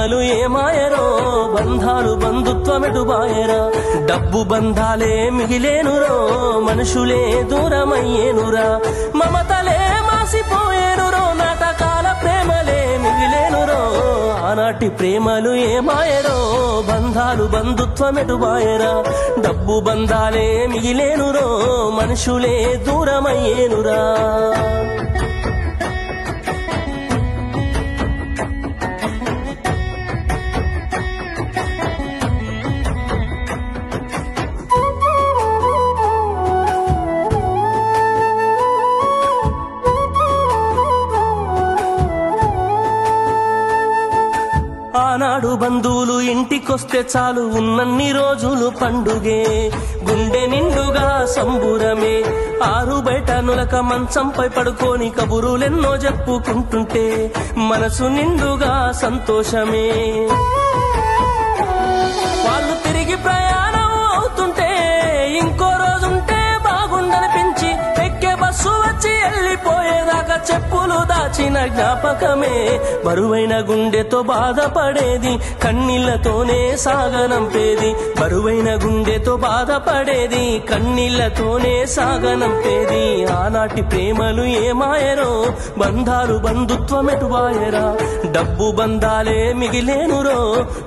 ప్రేమలు ఏమాయరో బంధాలు బంధుత్వమెటు బాయరా డబ్బు బంధాలే మిగిలేనురో మనుషులే దూరమయ్యేనురా మమతలే మాసిపోయేనురో నాటకాల ప్రేమలే మిగిలేనురో ఆనాటి ప్రేమలు ఏమాయరో బంధాలు బంధుత్వమెటు బాయరా డబ్బు బంధాలే మిగిలేనురో మనుషులే దూరమయ్యేనురా ఆనాడు బంధువులు ఇంటికొస్తే చాలు ఉన్నన్ని రోజులు పండుగే గుండె నిండుగా సంబురమే ఆరు బయట నులక మంచంపై పడుకొని కబురులెన్నో చెప్పుకుంటుంటే మనసు నిండుగా సంతోషమే వాళ్ళు తిరిగి ప్రయాణం అవుతుంటే ఇంకో రోజుంటే బాగుండనిపించి ఎక్కే బస్సు వచ్చి వెళ్ళిపోయేదాకా చెప్పులు దాచిన జ్ఞాపకమే బరువైన గుండెతో బాధపడేది కన్నీళ్లతోనే సాగనంపేది బరువైన గుండెతో బాధపడేది కన్నీళ్లతోనే సాగనంపేది ఆనాటి ప్రేమలు ఏమాయరో బంధాలు బంధుత్వమెటు బాయరా డబ్బు బంధాలే మిగిలేనురో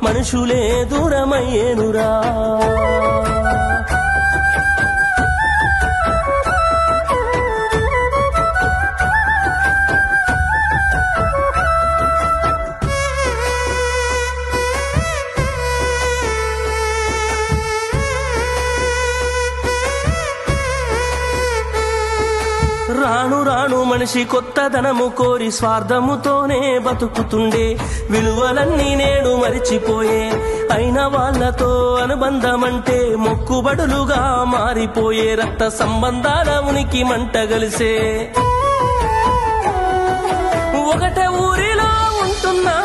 మనుషులే దూరమయ్యేనురా రాను రాను మనిషి కొత్తదనము కోరి స్వార్థముతోనే బతుకుతుండే విలువలన్నీ నేడు మరిచిపోయే అయిన వాళ్లతో అనుబంధమంటే మొక్కుబడులుగా మారిపోయే రక్త సంబంధాల ఉనికి మంటగలిసే ఒకటే ఊరిలో ఉంటున్నా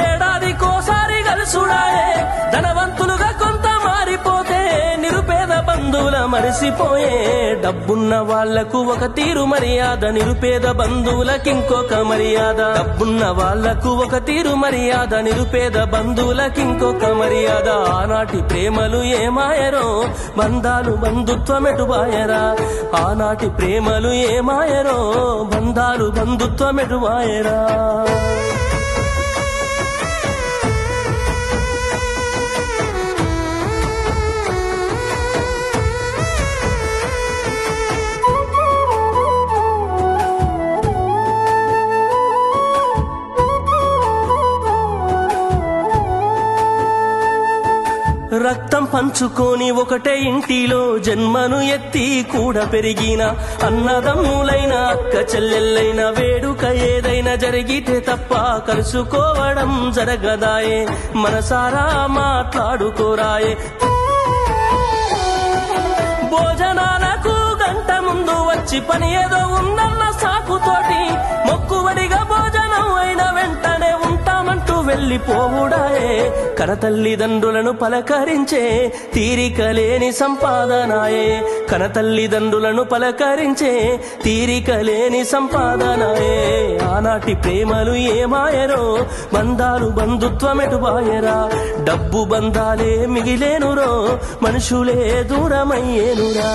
ఏడాదికోసారి కలుసుడాయే ధనవంతులుగా కొంత మారిపోతే నిరుపేద బంధువుల మరిసిపోయే డబ్బున్న వాళ్లకు ఒక తీరు మర్యాద నిరుపేద బంధువులకి ఇంకొక మర్యాద డబ్బున్న వాళ్లకు ఒక తీరు మర్యాద నిరుపేద బంధువులకి ఇంకొక మర్యాద ఆనాటి ప్రేమలు ఏమాయరో బంధాలు బంధుత్వమెటు బాయరా ఆనాటి ప్రేమలు ఏమాయరో బంధాలు బంధుత్వమెటు బాయరా రక్తం పంచుకొని ఒకటే ఇంటిలో జన్మను ఎత్తి కూడా పెరిగిన అన్నదమ్ములైన అక్క చెల్లెళ్ళైన వేడుక ఏదైనా జరిగితే తప్ప కలుసుకోవడం జరగదాయే మనసారా మాట్లాడుకోరాయే భోజనాలకు గంట ముందు వచ్చి పని ఏదో ఉందన్న సాకుతోటి మొక్కుబడిగా భోజనం అయిన వెంటనే ఉంటామంటూ వెళ్ళిపోవుడాయే కనతల్లిదండ్రులను పలకరించే తీరిక లేని సంపాదనాయే కనతల్లిదండ్రులను పలకరించే తీరిక లేని సంపాదనాయే ఆనాటి ప్రేమలు ఏమాయరో బంధాలు బంధుత్వమెటు బాయరా డబ్బు బంధాలే మిగిలేనురో మనుషులే దూరమయ్యేనురా